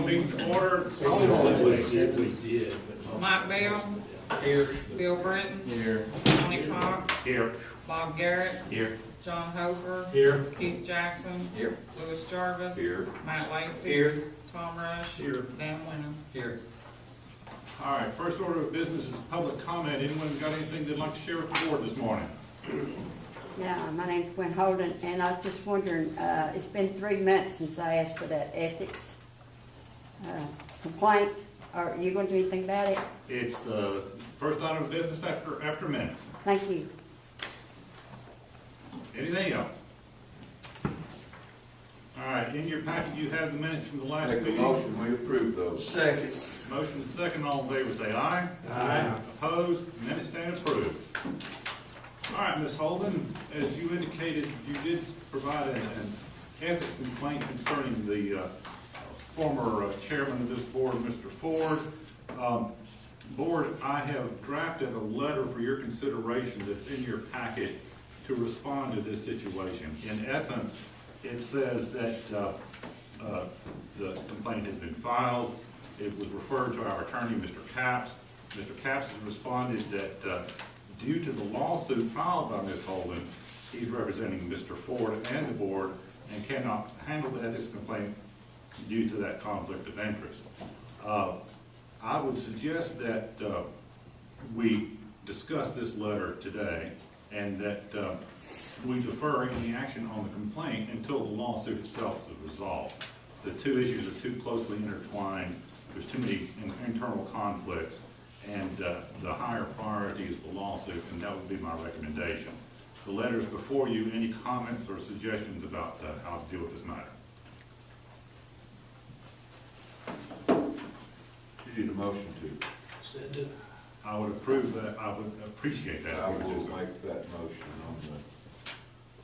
meeting's order. Mike Bell. Here. Bill Britton. Here. Tony Cox. Here. Bob Garrett. Here. John Hofer. Here. Keith Jackson. Here. Louis Jarvis. Here. Matt Lacy. Here. Tom Rush. Here. Dan Winham. Here. All right, first order of business is public comment. Anyone got anything they'd like to share with the board this morning? Yeah, my name's Holden, and I was just wondering, it's been 3 months since I asked for that ethics complaint. Are you going to do anything about it? It's the first item of business after minutes. Thank you. Anything else? All right, in your packet you have the minutes from the last Make a meeting. motion, we approve those. Second. Motion is second, all in favor say aye. Aye. Opposed, minutes stand approved. All right, Ms. Holden, as you indicated, you did provide an ethics complaint concerning the former chairman of this board, Mr. Ford. Board, I have drafted a letter for your consideration that's in your packet to respond to this situation. In essence, it says that the complaint has been filed. It was referred to our attorney, Mr. Capps. Mr. Capps has responded that due to the lawsuit filed by Ms. Holden, he's representing Mr. Ford and the board and cannot handle the ethics complaint due to that conflict of interest. I would suggest that we discuss this letter today and that we defer any action on the complaint until the lawsuit itself is resolved. The two issues are too closely intertwined. There's too many internal conflicts, and the higher priority is the lawsuit, and that would be my recommendation. The letter is before you. Any comments or suggestions about how to deal with this matter? You need a motion to. Send it. I would approve that. I would appreciate that. I will make that motion on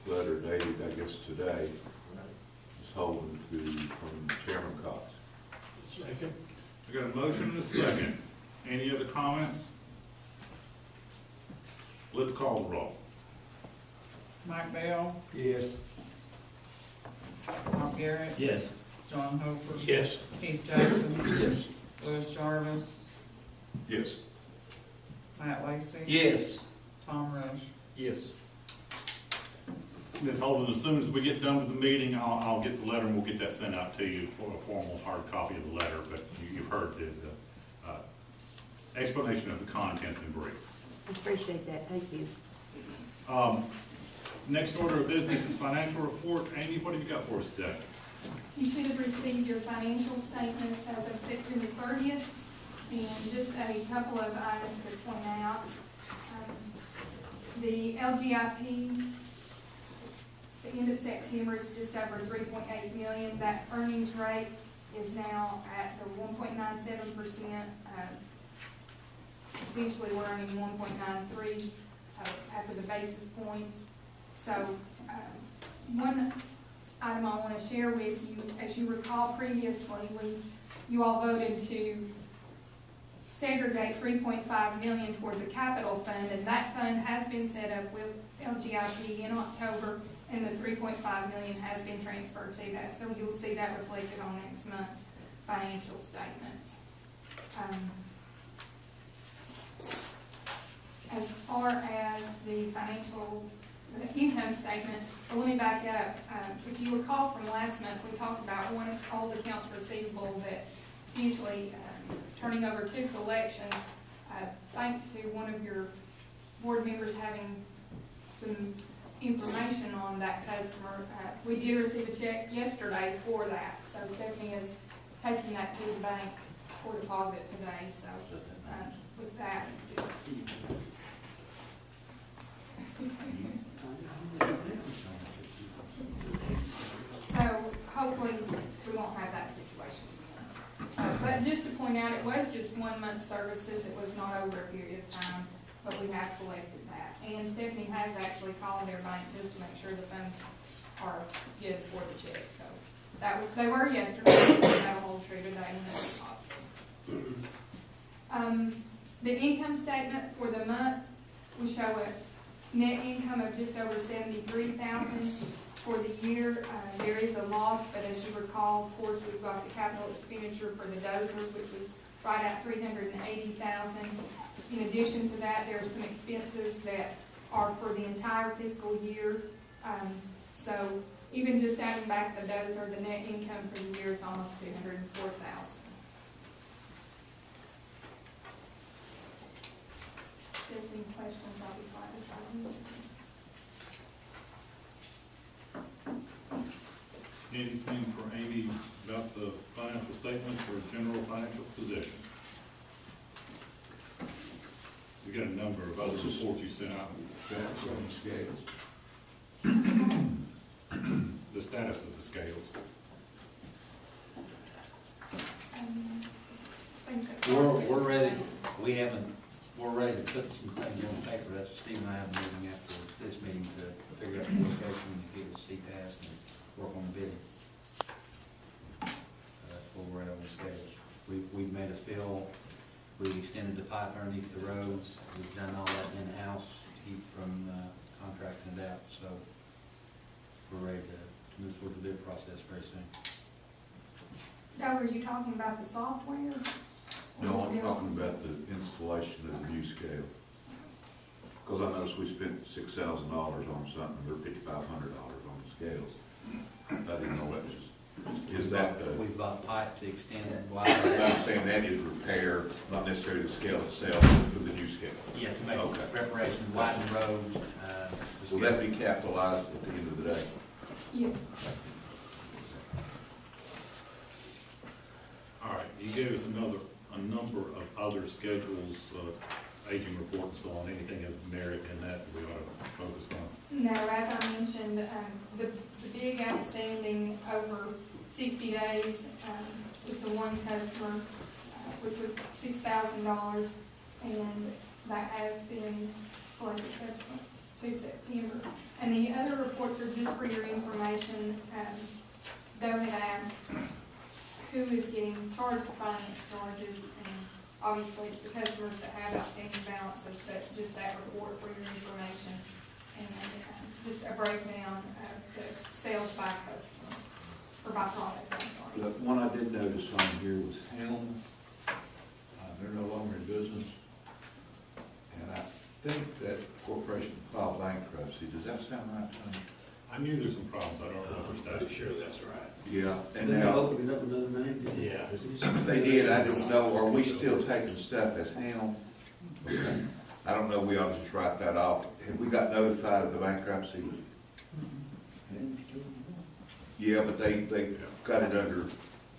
the letter dated, I guess, today. Ms. Holden from Chairman Cox. Second. I got a motion and a second. Any other comments? Let's call the roll. Mike Bell. Yes. Bob Garrett. Yes. John Hofer. Yes. Keith Jackson. Yes. Louis Jarvis. Yes. Matt Lacy. Yes. Tom Rush. Yes. Ms. Holden, as soon as we get done with the meeting, I'll get the letter and we'll get that sent out to you for a formal hard copy of the letter, but you've heard the explanation of the contents in brief. I appreciate that. Thank you. Next order of business is financial report. Amy, what have you got for us today? You should have received your financial statements as of September 30th, and just a couple of items to point out. The LGIP, the end of September is just over 3.8 million. That earnings rate is now at the 1.97%. Essentially, we're earning 1.93 after the basis points. So, one item I want to share with you, as you recall previously, you all voted to segregate 3.5 million towards a capital fund, and that fund has been set up with LGIP in October, and the 3.5 million has been transferred to that. So you'll see that reflected on next month's financial statements. As far as the income statement, let me back up. If you recall from last month, we talked about one of all the accounts receivable that potentially turning over to collections, thanks to one of your board members having some information on that customer. We did receive a check yesterday for that, so Stephanie is taking that to the bank for deposit today. So with that, so hopefully we won't have that situation again. But just to point out, it was just 1 month services. It was not over a period of time, but we have collected that. And Stephanie has actually called their bank just to make sure the funds are good for the check. So they were yesterday, that'll hold true today when it's possible. The income statement for the month, we show a net income of just over $73,000. For the year, there is a loss, but as you recall, of course, we've got the capital expenditure for the dozer, which was right at $380,000. In addition to that, there are some expenses that are for the entire fiscal year. So even just adding back the dozer, the net income for the year is almost $204,000. If there's any questions, I'll be glad to try to answer them. Anything for Amy about the financial statements or general financial position? We got a number of other reports you sent out. Status on the scales. The status of the scales. We're ready, we're ready to put some things on paper. That's Steve and I have a meeting after this meeting to figure out the location and get a CTAS and work on the bidding. That's where we're at on the scales. We've made a fill, we've extended the pipe underneath the roads, we've done all that in-house to keep from contracting it out, so we're ready to move forward the bid process very soon. Doug, are you talking about the software? No, I'm talking about the installation of the new scale. Because I noticed we spent $6,000 on something, or $5,500 on the scales. I didn't know that was just, is that the, We've bought pipe to extend it I'm wider. saying that is repair, not necessarily the scale itself, but for the new scale. Yeah, to make Okay. preparation, widen the road. Will that be capitalized at the end of the day? Yes. All right, you gave us a number of other schedules, aging report and so on, anything of merit in that we ought to focus on? No, as I mentioned, the big outstanding over 60 days was the one customer, which was $6,000, and that has been collected subsequent to September. And the other reports are just for your information. Doe had asked who is getting charged for finance charges, and obviously it's the customers that have outstanding balances, but just that report for your information. And just a breakdown of the sales by customer, or by product, I'm sorry. The one I did notice on here was Helm. They're no longer in business. And I think that corporation filed bankruptcy. Does that sound right, Tony? I knew there's some problems, I don't know what their Pretty status sure is. that's right. Yeah. And Did they now, open it up another name? didn't they? Yeah. they did, I didn't know, are we still taking stuff as Helm? Okay. I don't know, we ought to just write that off. Have we got notified of the bankruptcy? Yeah, but they got it under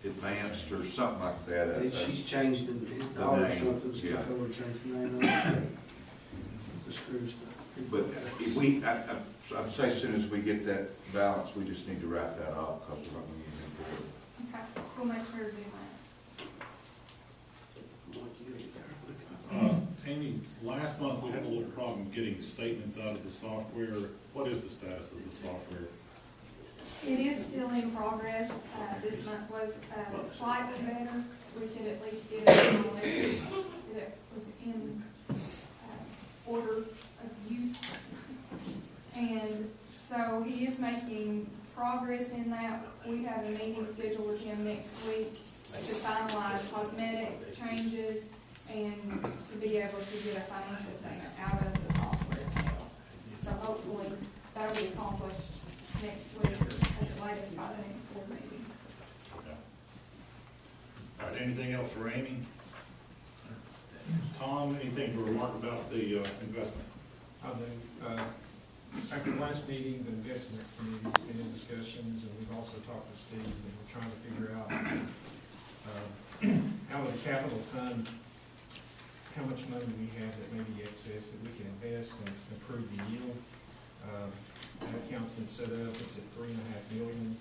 advanced or something like that. She's changed the The dollar name, something, she yeah. took over, changed the name of it. The screw stuff. But if we, I'd say as soon as we get that balance, we just need to write that off because we're not going to get any Okay, we'll make sure to do that. Amy, last month we had a little problem getting statements out of the software. What is the status of the software? It is still in progress. This month was slightly better. We could at least get it on a list that was in order of use. And so he is making progress in that. We have a meeting scheduled with him next week to finalize cosmetic changes and to be able to get a financial statement out of the software. So hopefully that'll be accomplished next week or at the latest by the next board meeting. Okay. All right, anything else for Amy? Tom, anything to remark about the investment? I do. After the last meeting, the investment committee's been in discussions, and we've also talked to Steve, and we're trying to figure out, out of the capital fund, how much money we have that may be excess that we can invest and improve the yield. That account's been set up, it's at $3.5 million.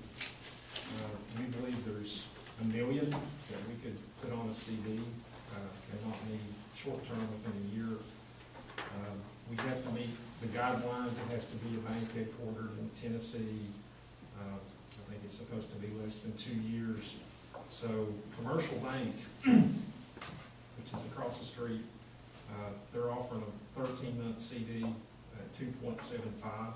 We believe there's $1 million that we could put on a CD, and not need short-term within a year. We have to meet the guidelines. It has to be a bank headquartered in Tennessee. I think it's supposed to be less than 2 years. So Commercial Bank, which is across the street, they're offering a 13-month CD at 2.75.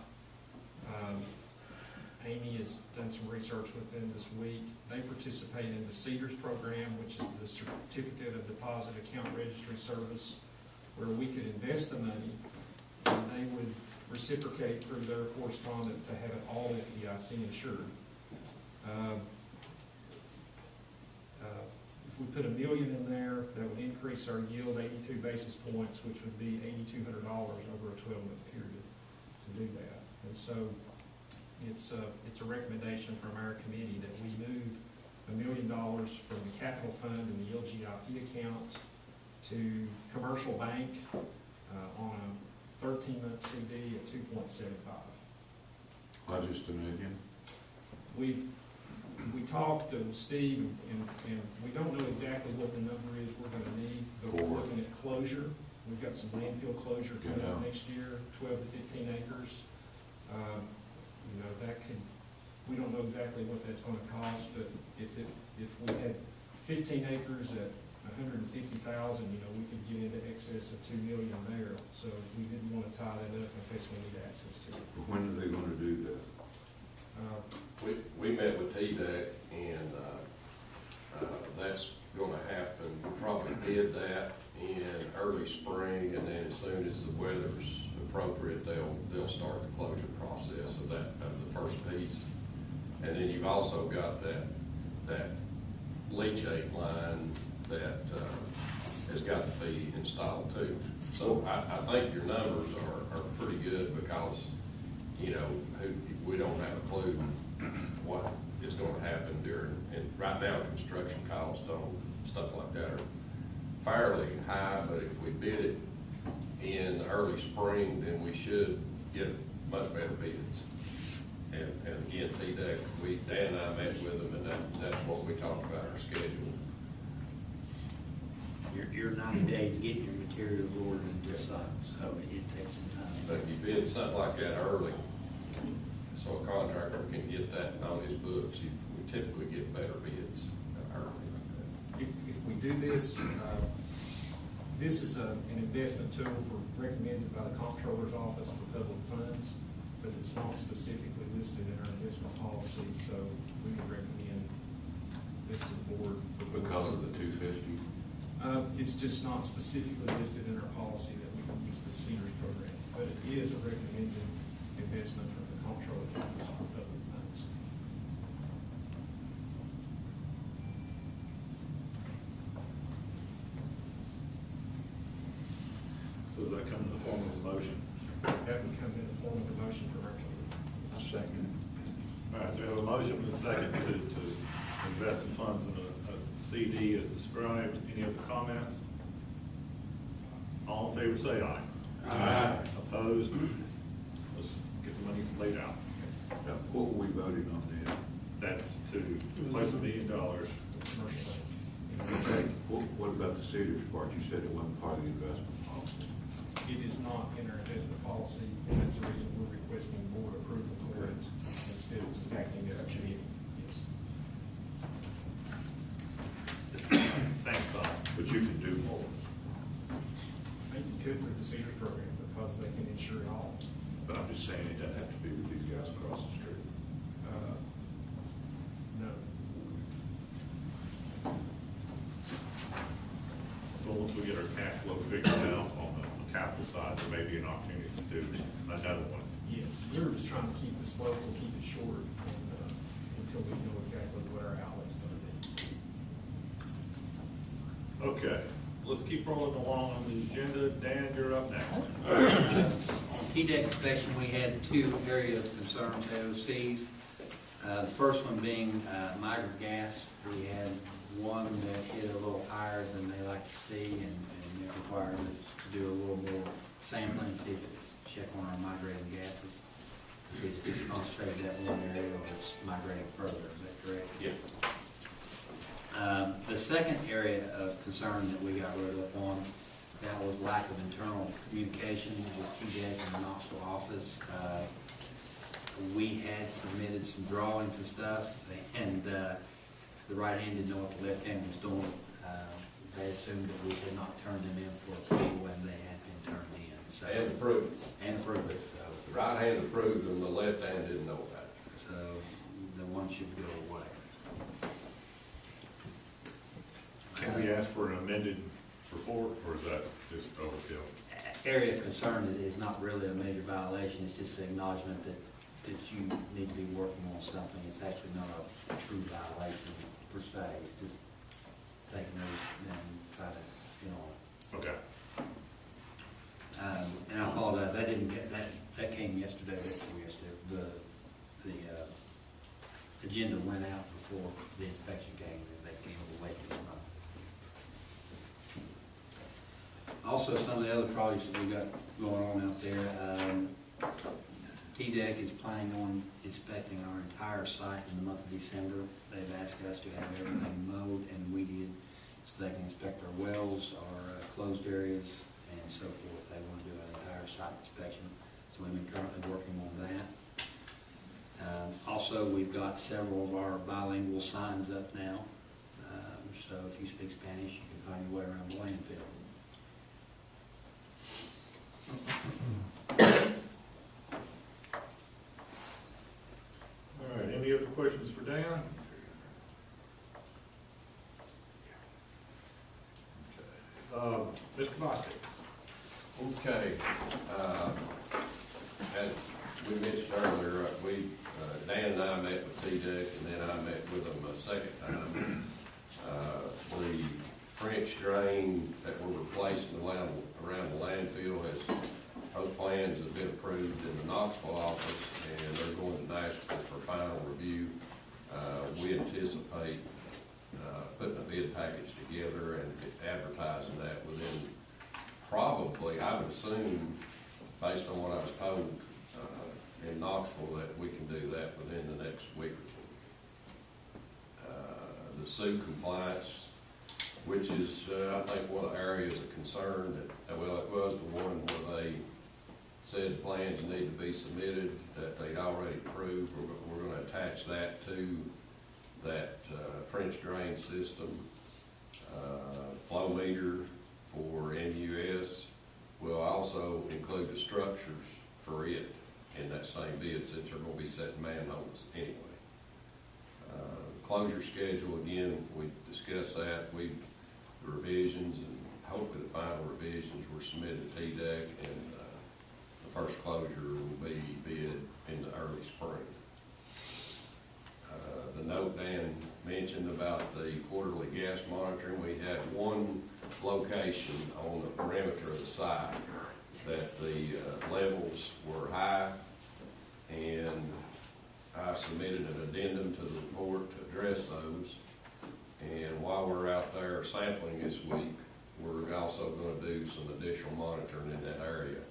Amy has done some research with them this week. They participate in the CEDARS program, which is the Certificate of Deposit Account Registry Service, where we could invest the money, and they would reciprocate through their correspondent to have it all FDIC insured. If we put $1 million in there, that would increase our yield 82 basis points, which would be $8,200 over a 12-month period to do that. And so it's a recommendation from our committee that we move $1 million from the capital fund and the LGIP account to commercial bank on a 13-month CD at 2.75. Why just $1 million? We talked to Steve, and we don't know exactly what the number is we're gonna need, but we're looking at closure. We've got some landfill closure coming up next year, 12 to 15 acres. You know, that could, we don't know exactly what that's gonna cost, but if we had 15 acres at 150,000, you know, we could get into excess of $2 million there. So we didn't wanna tie that up in case we need access to it. But when are they gonna do that? We met with TDEC, and that's gonna happen. We probably did that in early spring, and then as soon as the weather's appropriate, they'll start the closure process of the first piece. And then you've also got that leachate line that has got to be installed too. So I think your numbers are pretty good, because, you know, we don't have a clue what is gonna happen during, and right now, construction costs on stuff like that are fairly high, but if we bid it in the early spring, then we should get much better bids. And again, TDEC, Dan and I met with them, and that's what we talked about, our schedule. Your 90 days getting your materials ordered and decided, so it takes some time. But if you bid something like that early, so a contractor can get that on his books, we typically get better bids early like that. If we do this, this is an investment tool recommended by the Comptroller's Office for Public Funds, but it's not specifically listed in our investment policy, so we would recommend this to the board. Because of the 250? It's just not specifically listed in our policy that we can use the CEDARS program, but it is a recommended investment from the Comptroller's Office for Public Funds. So does that come in the form of a motion? That would come in the form of a motion from our committee. Second. All right, so we have a motion and a second to invest the funds in a CD as described. Any other comments? All in favor, say aye. Aye. Opposed? Let's get the money laid out. Now, what were we voting on then? That's to replace $1 million. Commercial bank. What about the CEDARS part? You said it wasn't part of the investment policy. It is not in our investment policy, and that's the reason we're requesting board approval for it, instead of just acting as a committee. Yes. Thanks, Bob. But you can do more. Maybe you could through the CEDARS program, because they can insure it all. But I'm just saying, it doesn't have to be with these guys across the street. No. So once we get our cash flow figured out on the capital side, there may be an opportunity to do another one. Yes, we were just trying to keep this local, keep it short, and, until we know exactly what our outlet's gonna be. Okay, let's keep rolling along on the agenda. Dan, you're up next. TDEC inspection, we had two areas of concerns, AOCs. The first one being migrant gas. We had one that hit a little higher than they like to see, and it required us to do a little more sampling, see if it's check on our migrating gases, to see if it's concentrated in that one area or it's migrating further. Is that correct? Yeah. The second area of concern that we got wrote up on, that was lack of internal communication with TDEC and the Knoxville office. We had submitted some drawings and stuff, and the right hand didn't know what the left hand was doing. They assumed that we had not turned them in for approval when they had been turned in. So, And approved. and approved it. The right hand approved them, the left hand didn't know about it. So the one should go away. Can we ask for an amended report, or is that just overkill? Area of concern is not really a major violation, it's just an acknowledgement that you need to be working on something. It's actually not a true violation per se, it's just taking notice and try to, Okay. and I apologize, I didn't get, that came yesterday, the agenda went out before the inspection came, and they came a little late this month. Also, some of the other projects that we got going on out there, TDEC is planning on inspecting our entire site in the month of December. They've asked us to have everything mowed and weeded so they can inspect our wells, our closed areas, and so forth. They want to do an entire site inspection, so we've been currently working on that. Also, we've got several of our bilingual signs up now, so if you speak Spanish, you can find your way around the landfill. All right, any other questions for Dan? Okay. Mr. Bostic? Okay, as we mentioned earlier, Dan and I met with TDEC, and then I met with them a second time. The French drain that we're replacing around the landfill those plans have been approved in the Knoxville office, and they're going to Nashville for final review. We anticipate putting a bid package together and advertising that within probably, I would assume, based on what I was told in Knoxville, that we can do that within the next week or two. The suit compliance, which is, I think, one of the areas of concern that, well, it was the one where they said plans need to be submitted that they'd already approved. We're going to attach that to that French drain system. Flow meter for MUS will also include the structures for it in that same bid, since they're going to be setting manholes anyway. Closure schedule, again, we discussed that. The revisions and hopefully the final revisions were submitted to TDEC, and the first closure will be bid in the early spring. The note Dan mentioned about the quarterly gas monitoring, we had one location on the perimeter of the site that the levels were high, and I submitted an addendum to the report to address those. And while we're out there sampling this week, we're also going to do some additional monitoring in that area.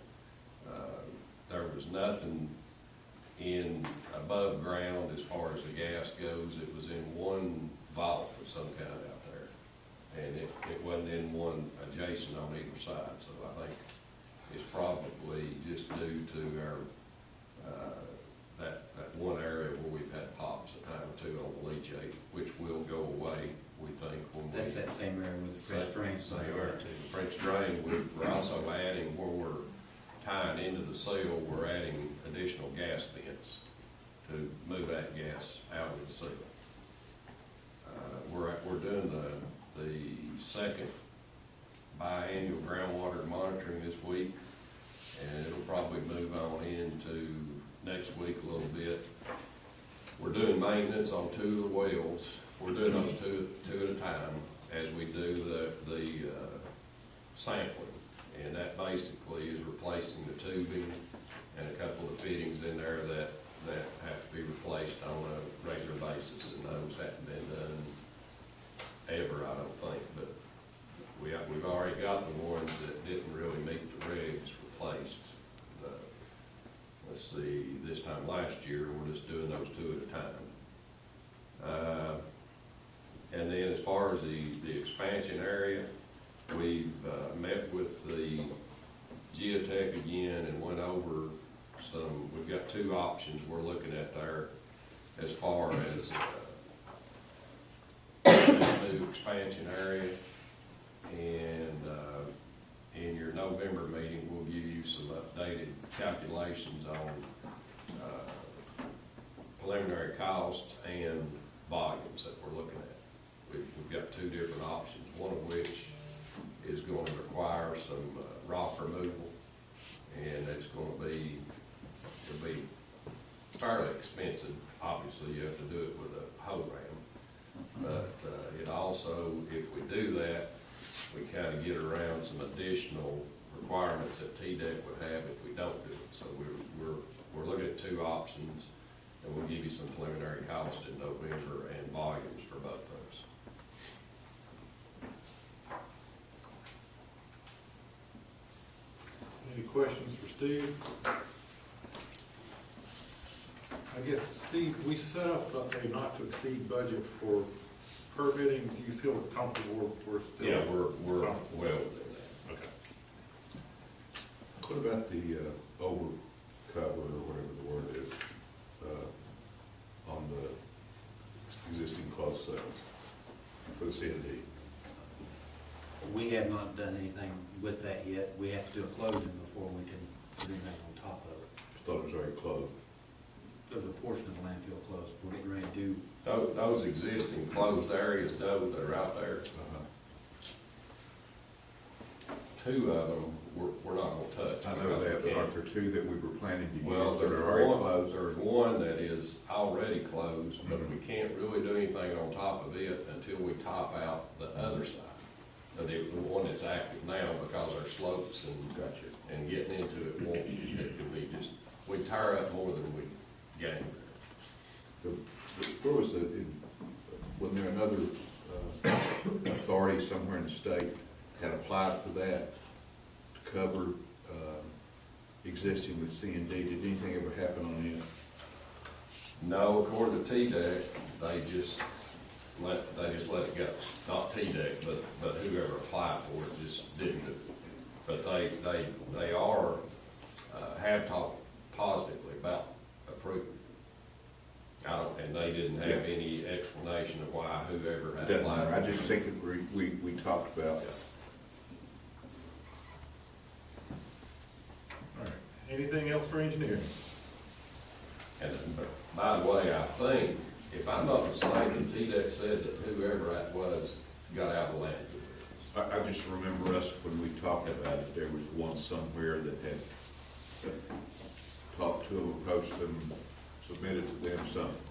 There was nothing in above ground as far as the gas goes. It was in one vault of some kind out there, and it wasn't in one adjacent on either side. So I think it's probably just due to our that one area where we've had pops a time or two on the leachate, which will go away, we think, when That's that same area with the French drains. The French drain, we're also adding, where we're tying into the seal, we're adding additional gas vents to move that gas out of the seal. We're doing the second biannual groundwater monitoring this week, and it'll probably move on into next week a little bit. We're doing maintenance on 2 of the wells. We're doing those two at a time as we do the sampling, and that basically is replacing the tubing and a couple of fittings in there that have to be replaced on a regular basis, and those haven't been done ever, I don't think, but we've already got the ones that didn't really meet the regs replaced. Let's see, this time last year, we're just doing those 2 at a time. And then as far as the expansion area, we've met with the geotech again and went over we've got 2 options we're looking at there as far as this new expansion area. And in your November meeting, we'll give you some updated calculations on preliminary cost and volumes that we're looking at. We've got two different options, one of which is going to require some rock removal, and it'll be fairly expensive. Obviously, you have to do it with a hoe ram, but it also, if we do that, we kind of get around some additional requirements that TDEC would have if we don't do it. So we're looking at two options, and we'll give you some preliminary cost in November and volumes for both those. Any questions for Steve? I guess, Steve, we set up a not to exceed budget for permitting. Do you feel comfortable we're still? Yeah, we're well comfortable? within that. Okay. What about the overcover, or whatever the word is, on the existing closed sales for the CND? We have not done anything with that yet. We have to do a closing before we can put anything on top of it. I thought it was already closed. There's a portion of the landfill closed. We're getting ready to do, Those existing closed areas, though, that are out there, two of them, we're not gonna touch. I know that, but aren't there two that we were planning to use Well, that are already closed? there's one that is already closed, but we can't really do anything on top of it until we top out the other side. The one that's active now, because our slopes and getting into it won't, it could be just, we tire up more than we gain. Where was wasn't there another authority somewhere in the state had applied for that to cover existing with CND? Did anything ever happen on it? No, according to TDEC, they just let it go. Not TDEC, but whoever applied for it just didn't do it. But they are, have talked positively about approving. And they didn't have any explanation of why whoever had Doesn't applied. matter, I just think that we talked about. Yeah. All right. Anything else for engineering? And by the way, I think, if I'm not mistaken, TDEC said that whoever that was got out of the landfill business. I just remember us, when we talked about it, there was one somewhere that had talked to them, approached them, submitted to them something.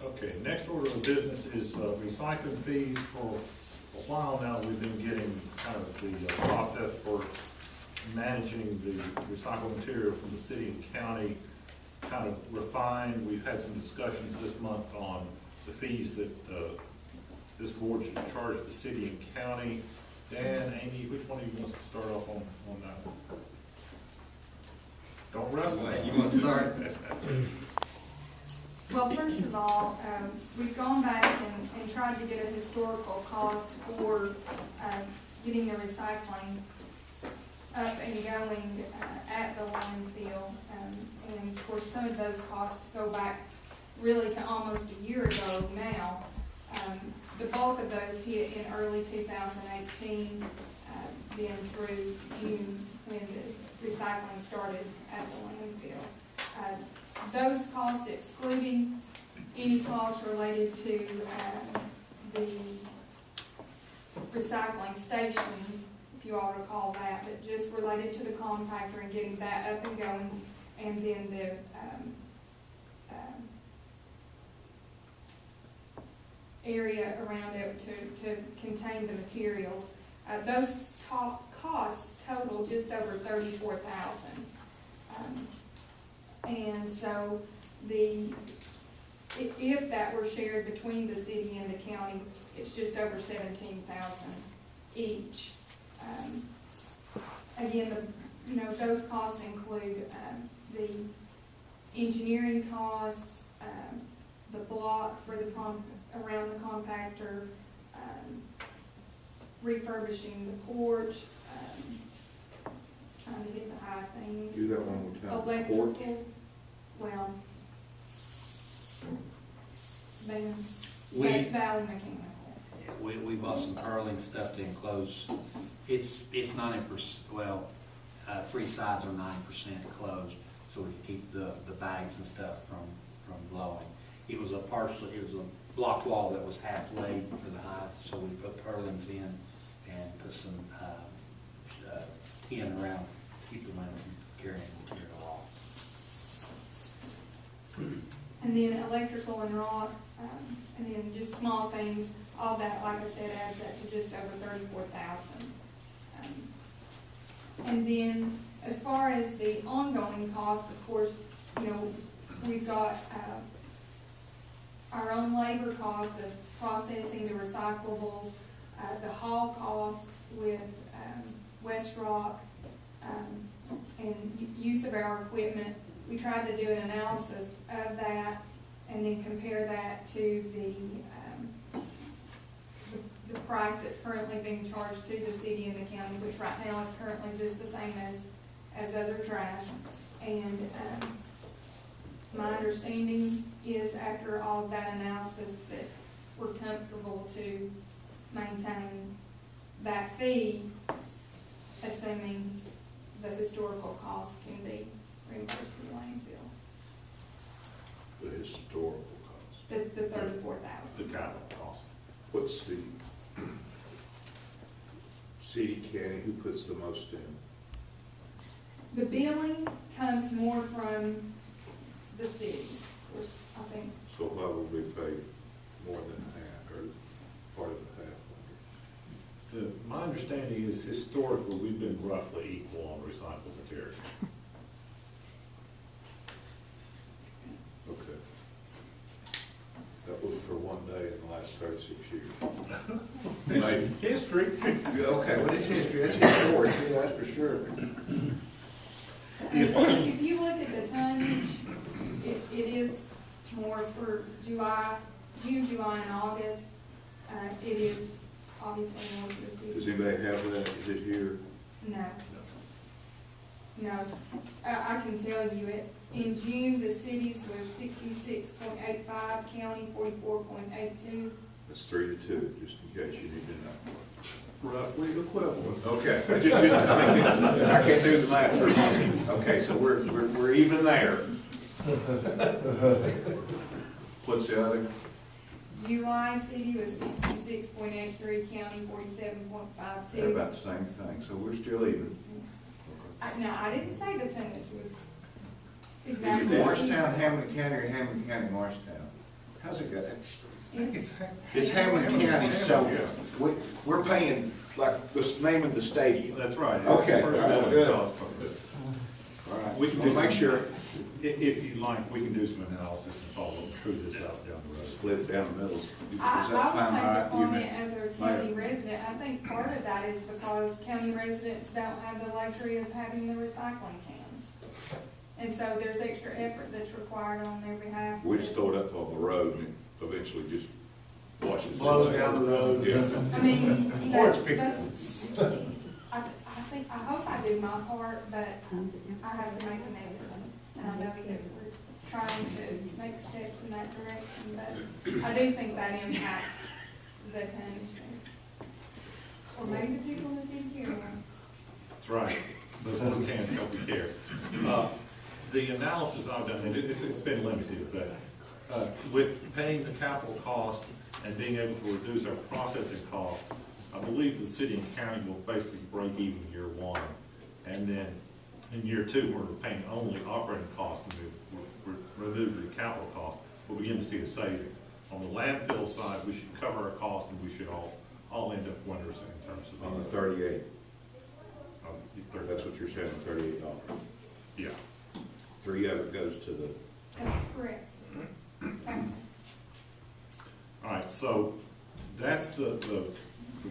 Okay, next order of business is recycling fees. For a while now, we've been getting kind of the process for managing the recycled material from the city and county kind of refined. We've had some discussions this month on the fees that this board should charge the city and county. Dan, Amy, which one of you wants to start off on that one? Don't rush me. You want to start? Well, first of all, we've gone back and tried to get a historical cost for getting the recycling up and going at the landfill. And of course, some of those costs go back really to almost a year ago now. The bulk of those hit in early 2018, then through June when the recycling started at the landfill. Those costs excluding any costs related to the recycling station, if you all recall that, but just related to the compactor and getting that up and going, and then the area around it to contain the materials. Those costs total just over $34,000. And so if that were shared between the city and the county, it's just over $17,000 each. Again, those costs include the engineering costs, the block for the around the compactor, refurbishing the porch, trying to get the high things. Do that one more time. Electrical, Porch. well, then, We- that's Valley Mechanical. we bought some purling stuff to enclose. It's 90%, well, three sides are 9% closed, so we could keep the bags and stuff from blowing. It was a block wall that was half laid for the height, so we put purlins in and put some tin around to keep the wind from carrying material off. And then electrical and rock, and then just small things, all that, like I said, adds up to just over 34,000. And then, as far as the ongoing costs, of course, you know, we've got, our own labor costs of processing the recyclables, the haul costs with, West Rock, and use of our equipment. We tried to do an analysis of that and then compare that to the price that's currently being charged to the city and the county, which right now is currently just the same as other trash. And my understanding is, after all of that analysis, that we're comfortable to maintain that fee, assuming the historical costs can be reimbursed to the landfill. The historical cost. The 34,000. The capital cost. What's the city, county, who puts the most in? The billing comes more from the city, of course, I think. So why will we pay more than half, or part of the half? My understanding is historically, we've been roughly equal on recycled material. Okay. That was for one day in the last 36 years. Maybe. History. Yeah, okay, well, it's history, that's historic, yeah, that's for sure. If you look at the tonnage, it is more for June, July, and August. It is obviously more for the city. Does anybody have that, is it here? No. No, I can tell you it. In June, the cities was 66.85, county 44.82. It's 3-2, just in case you need to know. Roughly equivalent. Okay, I can't do the math for you. Okay, so we're even there. What's the other? July, city was 66.83, county 47.52. They're about the same thing, so we're still even. No, I didn't say the tonnage was Is exactly. it Morristown, Hamlin County, or Hamlin County, Morristown? How's it go? It's Hamlin County, so we're paying, like, the name of the stadium. That's right. Okay, First all right, building good. cost of it. All right, We can we'll do make some- sure, If you'd like, we can do some analysis and follow through this out down the road. split it down the middle. Is that I fine, would all make a right? You, comment Mr. as a county resident. I think part of that is because county residents don't have the luxury of having the recycling cans. And so there's extra effort that's required on their behalf. We just throw it up on the road and it eventually just washes. Blows down the road. Yeah. I mean, Or it's picked up. I hope I do my part, but I have to make an effort. And I know that we're trying to make steps in that direction, but I do think that impacts the tonnage. Or maybe the people in the city carry. That's right, but we can't help you care. The analysis I've done, and it's been limited, but with paying the capital cost and being able to reduce our processing cost, I believe the city and county will basically break even year one. And then in year two, we're paying only operating costs, and we've removed the capital cost. We'll begin to see the savings. On the landfill side, we should cover our costs, and we should all end up winners in terms of. On the 38, That's that's what you're saying, $38. Yeah. 3 of it goes to the, That's correct. All right, so that's the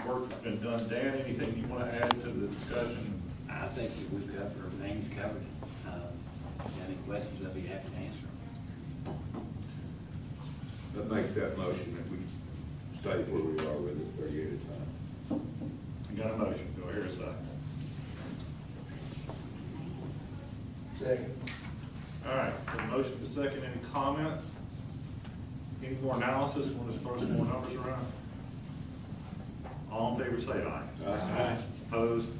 work that's been done. Dan, anything you want to add to the discussion? I think that we've covered, everything's covered. If you have any questions, I'll be happy to answer them. I'd make that motion that we stay where we are with it, 38 at a time. You got a motion, do I hear a second? Second. All right, a motion to second, any comments? Any more analysis, want to throw some more numbers around? All in favor say aye. Aye. Opposed?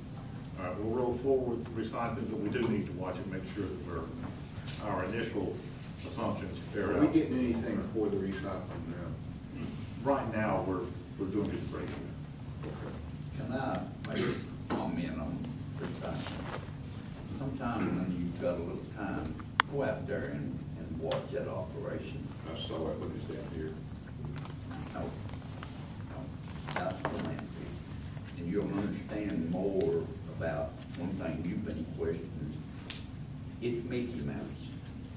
All right, we'll roll forward with recycling, but we do need to watch it, make sure that our initial assumptions bear Are out. we getting anything for the recycling now? Right now, we're doing it great. Can I make a comment on recycling? Sometime when you've got a little time, go out there and watch that operation. I saw it when it's down here. No, that's the landfill. And you'll understand more about one thing you've been questioning. It's Mickey Mouse.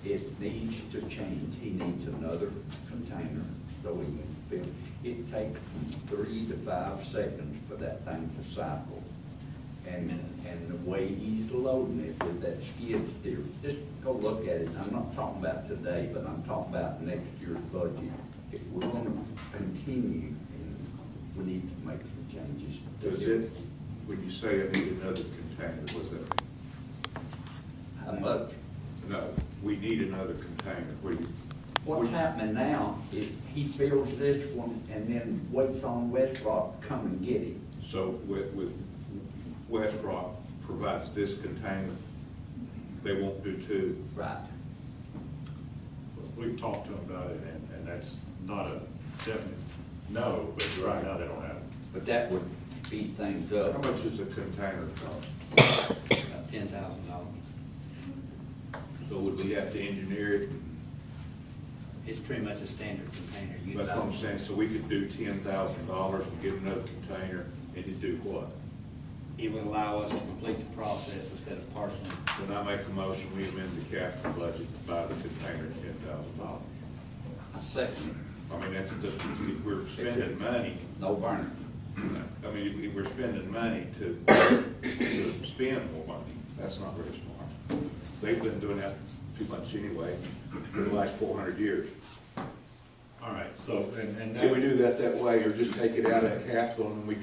It needs to change. He needs another container so he can fill. It takes from 3 to 5 seconds for that thing to cycle. And the way he's loading it with that skid steer, just go look at it. I'm not talking about today, but I'm talking about next year's budget. If we're gonna continue, we need to make some changes. Does it, when you say I need another container, was that, How much? no, we need another container, what do you? What's happening now is he fills this one and then waits on West Rock to come and get it. So with West Rock provides this container, they won't do two? Right. We've talked to them about it, and that's not a definite no, but right now they don't have it. But that would speed things How up. much does a container cost? About $10,000. So would we have to engineer it? It's pretty much a standard container. You That's what I'm know. saying, so we could do $10,000 and get another container, and you do what? It would allow us to complete the process instead of parceling. So now make a motion, we amend the capital budget to buy the container at $10,000. I second I mean, we're spending money, it. No burner. I mean, we're spending money to spend more money. That's not very smart. They've been doing that too much anyway for the last 400 years. All right, so, and Can we that, do that way, or just take it out of capital and we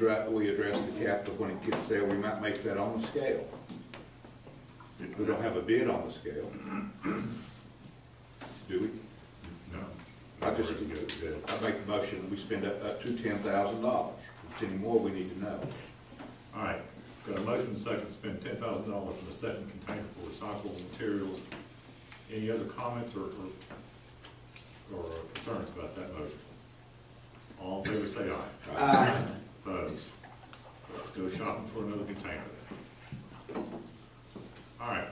address the capital when it gets there? We might make that on the scale. We don't have a bid on the scale. Do we? no. I make the motion that we spend up to $10,000. If it's any more, we need to know. All right, got a motion and second to spend $10,000 for the second container for recyclable materials. Any other comments or concerns about that motion? All in favor, say aye. Aye. Opposed? Let's go shopping for another container. All right.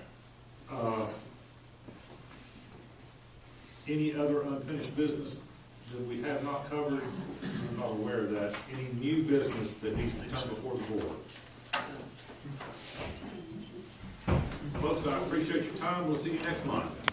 Any other unfinished business that we have not covered? I'm not aware of that. Any new business that needs to come before the board? Folks, I appreciate your time. We'll see you next month.